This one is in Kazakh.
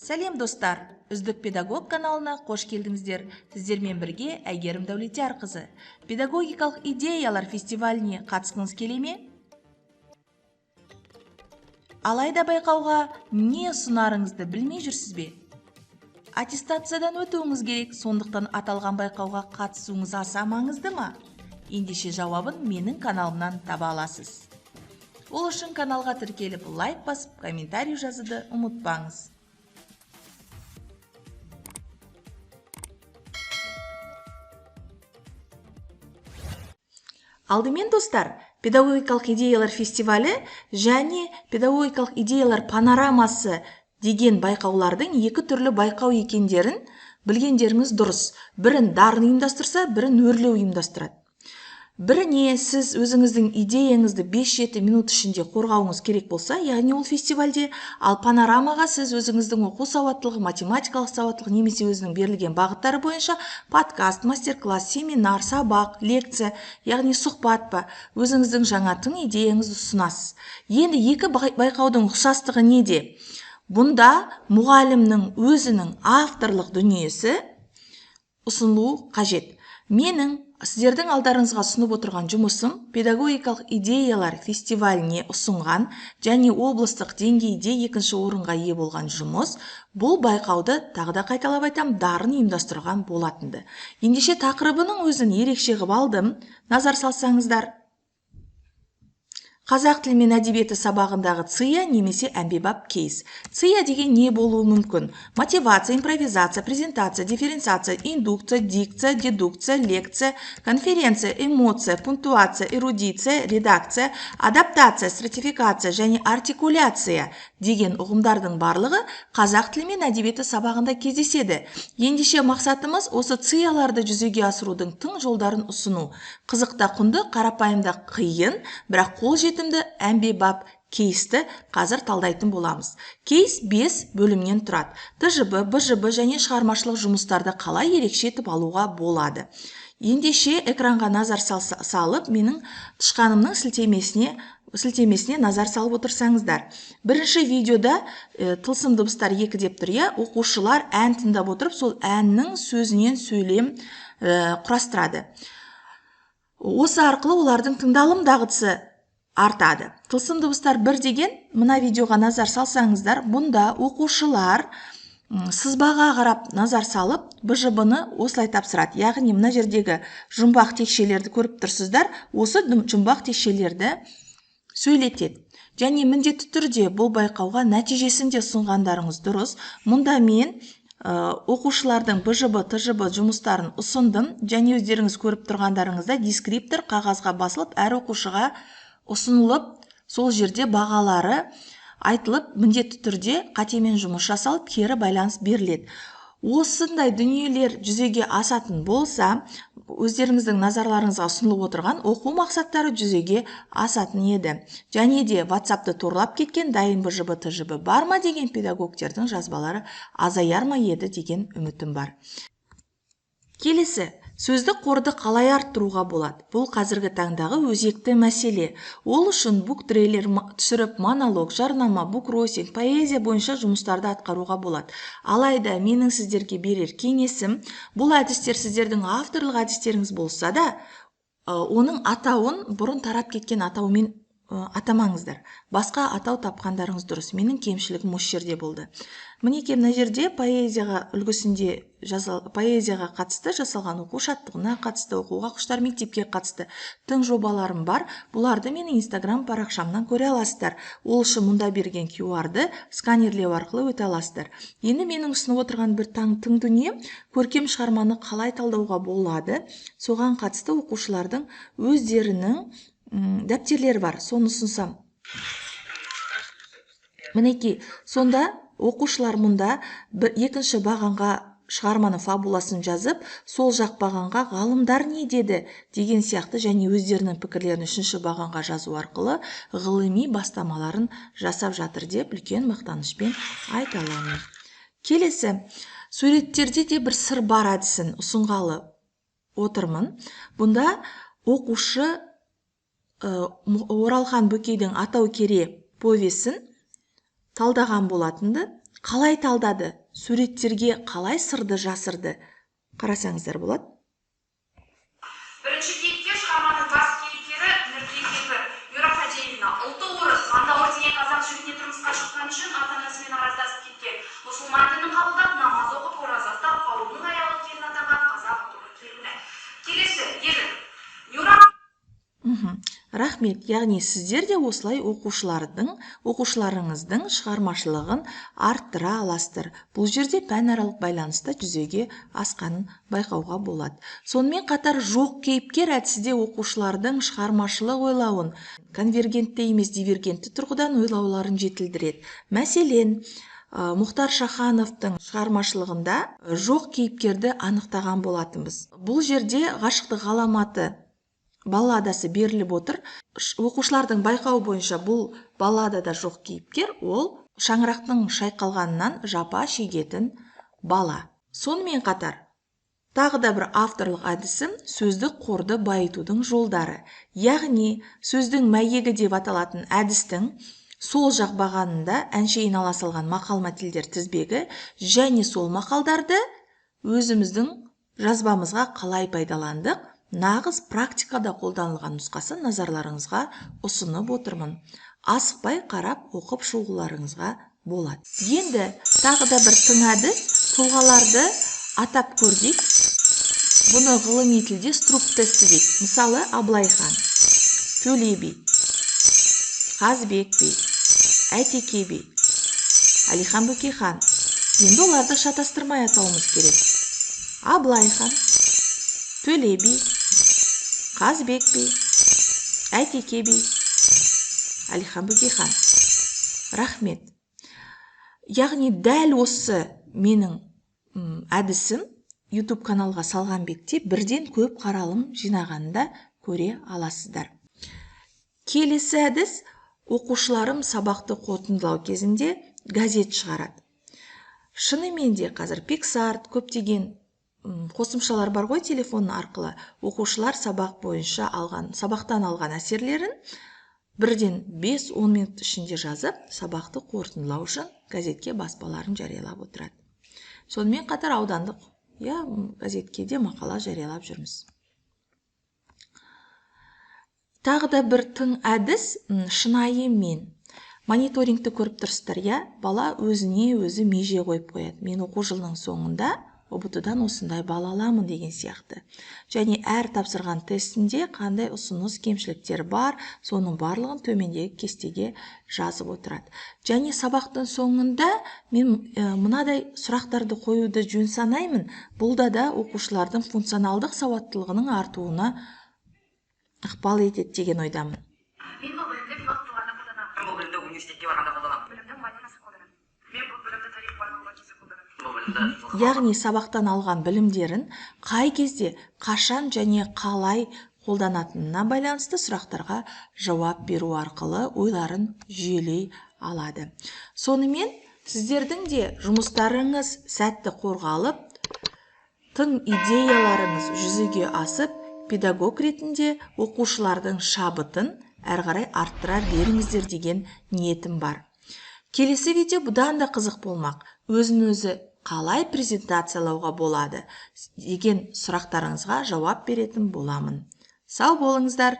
Сәлем достар, Үздік педагог каналына қош келдіңіздер. Сіздермен бірге Әйгерім Дәулетияр қызы. Педагогикалық идеялар фестиваліне қатысқыңыз келе ме? Алайда байқауға не ұсынарыңызды білмей жүрсіз бе? Аттестациядан өтуіңіз керек, сондықтан аталған байқауға қатысуыңыз аса маңызды ма? Ендеше жауабын менің каналымнан таба аласыз. Ол үшін каналға тіркеліп, лайк басып, комментарий жазуды ұмытпаңыз. Алдымен достар, педагогикалық идеялар фестивалі және педагогикалық идеялар панорамасы деген байқаулардың екі түрлі байқау екендерін білгендеріңіз дұрыс. Бірін дарын ұйымдастырса, бірін өрлеу ұйымдастырады. Біріне сіз өзіңіздің идеяңызды 5-7 минут ішінде қорғауыңыз керек болса, яғни ол фестивальде, ал панорамаға сіз өзіңіздің оқу сауаттылығы, математикалық сауаттылығы немесе өзінің берілген бағыттары бойынша подкаст, мастер-класс, семинар, сабақ, лекция, яғни сұхбат па, өзіңіздің жаңа тың идеяңызды ұсынасыз. Енді екі байқаудың ұқсастығы неде? Бұнда мұғалімнің өзінің авторлық дүниесі ұсынылуы қажет. Менің сіздердің алдарыңызға ұсынып отырған жұмысым педагогикалық идеялар фестиваліне ұсынған және облыстық деңгейде екінші орынға ие болған жұмыс. Бұл байқауды тағы да қайталап айтам, дарын ұйымдастырған болатынды. Ендеше тақырыбының өзін ерекше қылып алдым. Назар салсаңыздар. Қазақ тілі мен әдебиеті сабағындағы ция немесе әмбебап кейс. Ция деген не болуы мүмкін? Мотивация, импровизация, презентация, дифференциация, индукция, дикция, дедукция, лекция, конференция, эмоция, пунктуация, эрудиция, редакция, адаптация, стратификация және артикуляция деген ұғымдардың барлығы қазақ тілі мен әдебиеті сабағында кездеседі. Ендеше мақсатымыз осы цияларды жүзеге асырудың тың жолдарын ұсыну. Қызықта құнды, қарапайымда қиын, бірақ қолжетімді әмбебап кейсті қазір талдайтын боламыз. Кейс 5 бөлімнен тұрады. ТЖБ, БЖБ және шығармашылық жұмыстарды қалай ерекше етіп алуға болады. Ендеше экранға назар салып, менің тышқанымның сілтемесіне назар салып отырсаңыздар. Бірінші видеода тылсым дыбыстар 2 деп тұр, оқушылар ән тыңдап отырып, сол әннің сөзінен сөйлем құрастырады. Осы арқылы олардың тыңдалым дағдысы артады. Тылсым дыбыстар 1 деген мына видеоға назар салсаңыздар, бұнда оқушылар сызбаға қарап назар салып, БЖБ-ны осылай тапсырады. Яғни мына жердегі жұмбақ текшелерді көріп тұрсыздар, осы жұмбақ текшелерді сөйлетеді. Және міндетті түрде бұл байқауға нәтижесінде ұсынғандарыңыз дұрыс. Мұнда мен оқушылардың БЖБ, ТЖБ жұмыстарын ұсындым, және өздеріңіз көріп тұрғандарыңызда дескриптор қағазға басылып, әр оқушыға ұсынылып, сол жерде бағалары айтылып, міндетті түрде қатемен жұмыс жасалып, кері байланыс беріледі. Осындай дүниелер жүзеге асатын болса, өздеріңіздің назарларыңызға ұсынылып отырған оқу мақсаттары жүзеге асатын еді. Және де WhatsApp-ты торлап кеткен дайын БЖБ, ТЖБ бар ма деген педагогтердің жазбалары азаяр ма еді деген үмітім бар. Келесі, сөздік қорды қалай арттыруға болады? Бұл қазіргі таңдағы өзекті мәселе. Ол үшін буктрейлер түсіріп, монолог, жарнама, букросинг, поэзия бойынша жұмыстарды атқаруға болады. Алайда менің сіздерге берер кеңесім, бұл әдістер сіздердің авторлық әдістеріңіз болса да, оның атауын бұрын тарап кеткен атаумен атамаңыздар. Басқа атау тапқандарыңыз дұрыс. Менің кемшілігім осы жерде болды. Мінекей мына жерде поэзияға қатысты жасалған оқу шаттығына қатысты, оқуға құштар мектепке қатысты тың жобаларым бар. Бұларды менің Instagram парақшамнан көре аласыздар. Ол үшін мұнда берген QR-ды сканерлеу арқылы өте аласыздар. Енді менің ұсынып отырған бір тың дүние, көркем шығарманы қалай талдауға болады. Соған қатысты оқушылардың өздерінің дәптерлері бар. Соны ұсынсам. Мінекей, сонда оқушылар мұнда екінші бағанға шығарманы фабуласын жазып, сол жақ бағанға ғалымдар не деді деген сияқты және өздерінің пікірлерін үшінші бағанға жазу арқылы ғылыми бастамаларын жасап жатыр деп үлкен мақтанышпен айта аламын. Келесі, суреттерде де бір сыр бар әдісін ұсынғалы отырмын. Бұнда оқушы Оралхан Бөкейдің Атау Кере повесін талдаған болатынды. Қалай талдады? Суреттерге қалай сырды жасырды? Қарасаңыздар болады. Бірінші кейіпкер шығарманың бас кейіпкері Нұрбекова Юра Фадеевна. Ұлты орыс, Мандауыр деген қазақ жігітіне тұрмысқа шыққан үшін ата-анасымен араздасып кеткен. Мұсылман дінін қабылдап, намаз оқып, ораза ұстап, ауылдың аяғы келін атаған қазақ ұлтының келіні. Келесі, Ерін. Юра Рахмет. Яғни сіздер де осылай оқушыларыңыздың шығармашылығын арттыра аласыздар. Бұл жерде пәнаралық байланыста жүзеге асқанын байқауға болады. Сонымен қатар жоқ кейіпкер әдісі де оқушылардың шығармашылық ойлауын конвергентті емес дивергентті тұрғыдан ойлауларын жетілдіреді. Мәселен, Мұхтар Шахановтың шығармашылығында жоқ кейіпкерді анықтаған болатынбыз. Бұл жерде ғашықтық ғаламаты балладасы беріліп отыр. Оқушылардың байқауы бойынша бұл балладада жоқ кейіпкер ол шаңырақтың шайқалғанынан жапа шегетін бала. Сонымен қатар тағы да бір авторлық әдісі сөздік қорды байытудың жолдары. Яғни сөздің мәйегі деп аталатын әдістің сол жақ бағанында әншейін ала салған мақал-мәтелдер тізбегі және сол мақалдарды өзіміздің жазбамызға қалай пайдаландық, нағыз практикада қолданылған нұсқасы назарларыңызға ұсынып отырмын. Асықпай қарап оқып шығуларыңызға болады. Енді тағы да бір тың әдіс тұлғаларды атап көрдік. Бұны ғылыми тілде струк тесті дейді. Мысалы, Абылайхан, Төле би, Қазбек би, Әйтеке би, Әлихан Бөкейхан. Енді оларды шатастырмай атауымыз керек. Абылайхан, Төле би, Қазбек би, Әйтеке би, Әлихан Бөкейхан. Рахмет. Яғни дәл осы менің әдісім YouTube каналға салған бетте бірден көп қаралым жинағанында көре аласыздар. Келесі әдіс оқушыларым сабақты қорытындылау кезінде газет шығарады. Шынымен де қазір Pixart көптеген қосымшалар бар ғой телефон арқылы. Оқушылар сабақ бойынша сабақтан алған әсерлерін бірден 5-10 минут ішінде жазып, сабақты қорытындылау үшін газетке баспаларын жариялап отырады. Сонымен қатар аудандық газетке де мақала жариялап жүрміз. Тағы да бір тың әдіс шынайы мен. Мониторингті көріп тұрсыздар, бала өзіне өзі меже қойып қояды. Мен оқу жылының соңында ұбт-дан осындай бал аламын деген сияқты. Және әр тапсырған тестінде қандай ұсыныс кемшіліктер бар, соның барлығын төмендегі кестеге жазып отырады. Және сабақтың соңында мен мынадай сұрақтарды қоюды жөн санаймын. Бұлда да оқушылардың функционалдық сауаттылығының артуына ықпал етеді деген ойдамын. Мен бұл білімді пилоттыларда қолданамын. Бұл білімді университетке барғанда қолданамын. Білімді математикасы қолданамын. Мен бұл білімді тарих барғанда кезде қолданамын. Яғни сабақтан алған білімдерін қай кезде, қашан және қалай қолданатынына байланысты сұрақтарға жауап беру арқылы ойларын жүйелей алады. Сонымен сіздердің де жұмыстарыңыз сәтті қорғалып, тың идеяларыңыз жүзеге асып, педагог ретінде оқушылардың шабытын әрі қарай арттыра беріңіздер деген ниетім бар. Келесі видео бұдан да қызық болмақ. Өзін-өзі қалай презентациялауға болады деген сұрақтарыңызға жауап беретін боламын. Сау болыңыздар!